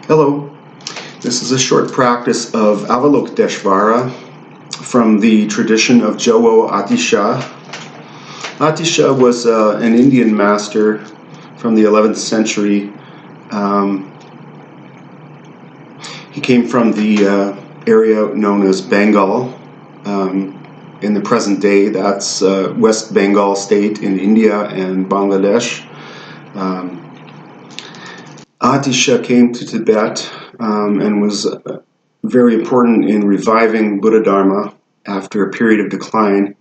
Hello, this is a short practice of Avalokiteshvara from the tradition of Jowo Atisha. Atisha was an Indian master from the 11th century. He came from the area known as Bengal. In the present day, that's West Bengal state in India and Bangladesh. Atīsha came to Tibet and was very important in reviving Buddha Dharma after a period of decline.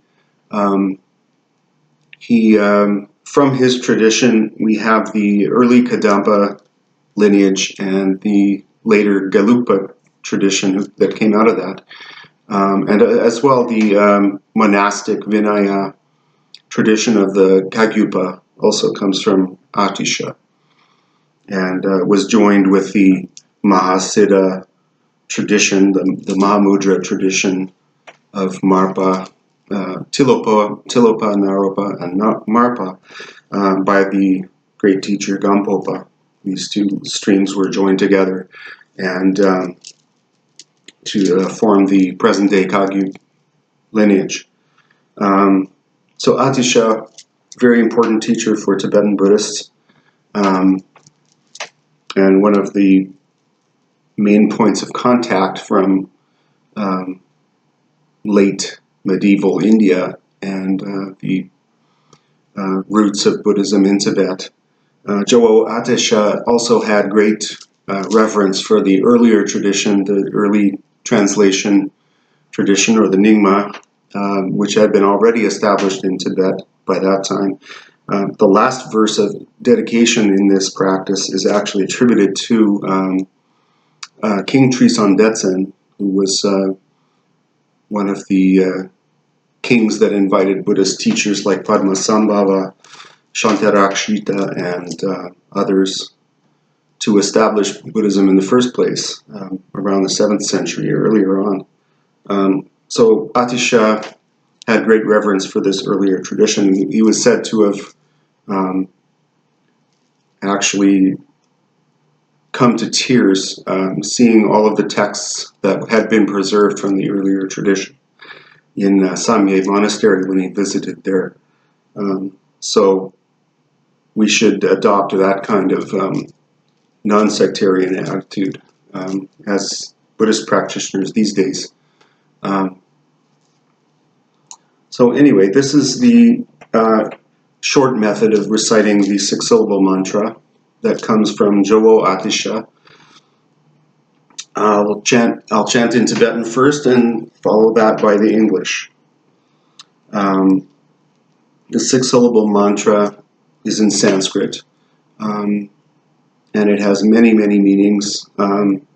From his tradition, we have the early Kadampa lineage and the later Gelugpa tradition that came out of that. And as well, the monastic Vinaya tradition of the Kagyupa also comes from Atīsha, and was joined with the Mahasiddha tradition, the Mahamudra tradition of Marpa, Tilopa, Naropa, and Marpa by the great teacher Gampopa. These two streams were joined together and to form the present-day Kagyu lineage. So Atīsha, very important teacher for Tibetan Buddhists, and one of the main points of contact from late medieval India and the roots of Buddhism in Tibet. Jowo Atisha also had great reverence for the earlier tradition, the early translation tradition, or the Nyingma, which had been already established in Tibet by that time. The last verse of dedication in this practice is actually attributed to King Trisong Detsen, who was one of the kings that invited Buddhist teachers like Padmasambhava, Shantarakshita, and others to establish Buddhism in the first place around the 7th century or earlier on. So Atīsha had great reverence for this earlier tradition. He was said to have actually come to tears seeing all of the texts that had been preserved from the earlier tradition in Sang-GYAY monastery when he visited there. So we should adopt that kind of non-sectarian attitude as Buddhist practitioners these days. So anyway, this is the short method of reciting the six-syllable mantra that comes from Jowo Atisha. I'll chant in Tibetan first and follow that by the English. The six-syllable mantra is in Sanskrit, and it has many, many meanings, and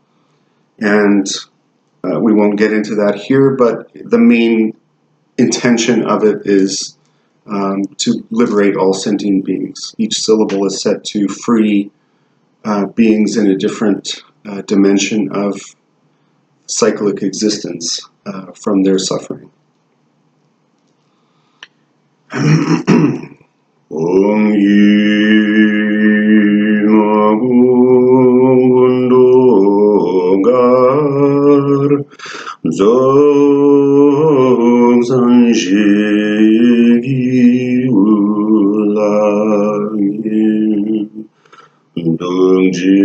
we won't get into that here, but the main intention of it is to liberate all sentient beings. Each syllable is set to free beings in a different dimension of cyclic existence from their suffering. Om Magundogar Zog Sanjegi Ulagin Dungji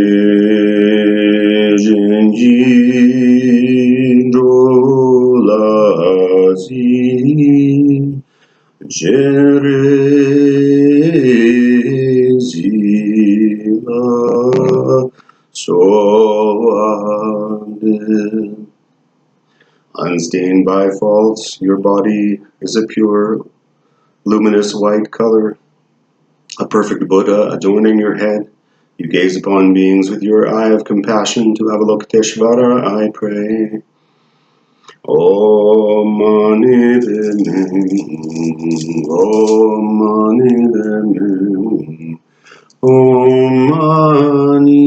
Jenji Dolazi CHEN-RAY-ZIK SÖL-WA-DEP. Unstained by faults, your body is a pure, luminous white color, a perfect Buddha adorning your head. You gaze upon beings with your eye of compassion. To Avalokiteshvara I pray. Om Mani Padme, Om Mani Padme, Om Mani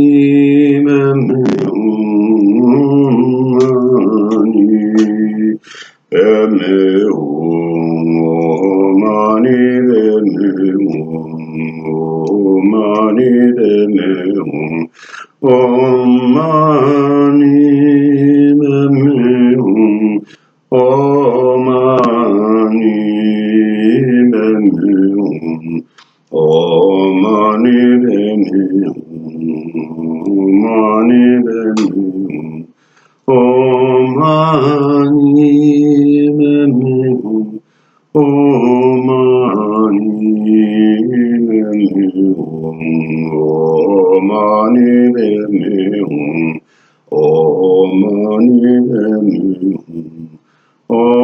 Padme, Om Mani Padme, Om Mani Padme, Om Mani Padme, Om Mani Padme Hum. Om Mani Padme Hum. Om Mani Padme Hum. Mani Padme Hum. Om Mani Padme Hum. Om Mani Padme Hum. Om Mani Padme Hum.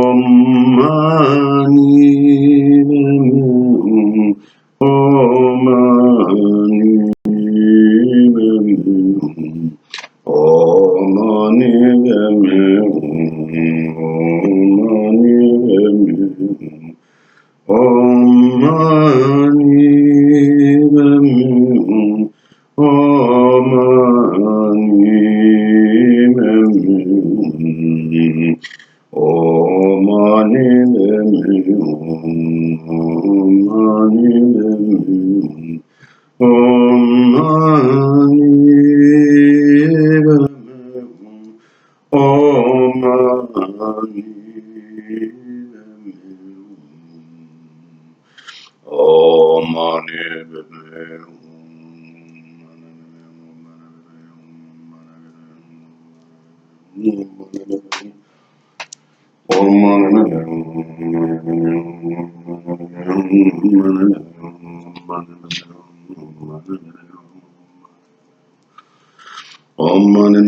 Om Mani Padme Hum. Om Mani Padme Hum. Om Mani Padme Hum. Om Mani Padme Hum. Om Mani Padme Hum. Om Mani Padme Hum. Om Mani Padme Hum. Om Mani Padme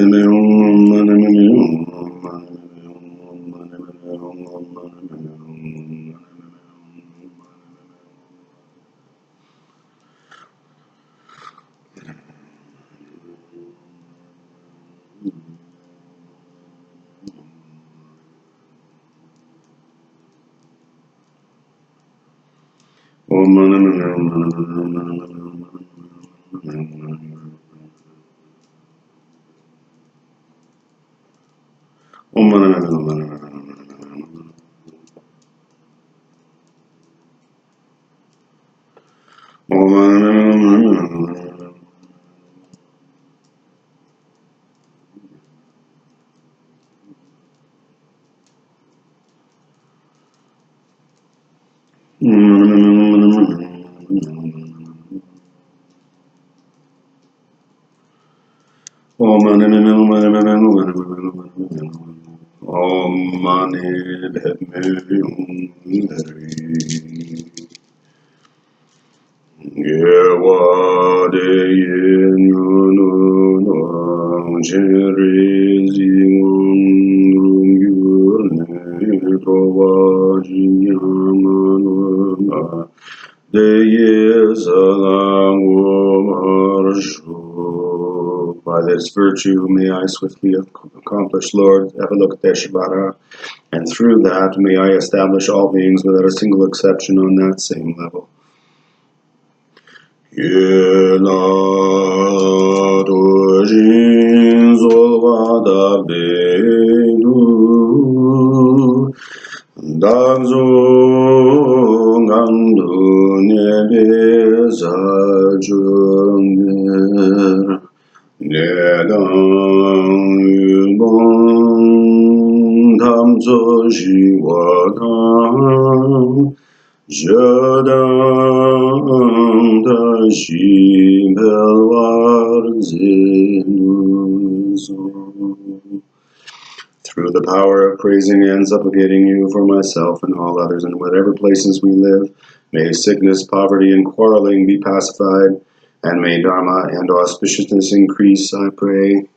Hum. Om Mani Om Mani Padme Om Mani By this virtue may I swiftly accomplish Lord Avalokiteshvara, and through that may I establish all beings without a single exception on that same level. Through the power of praising and supplicating you for myself and all others in whatever places we live, may sickness, poverty, and quarreling be pacified, and may Dharma and auspiciousness increase, I pray.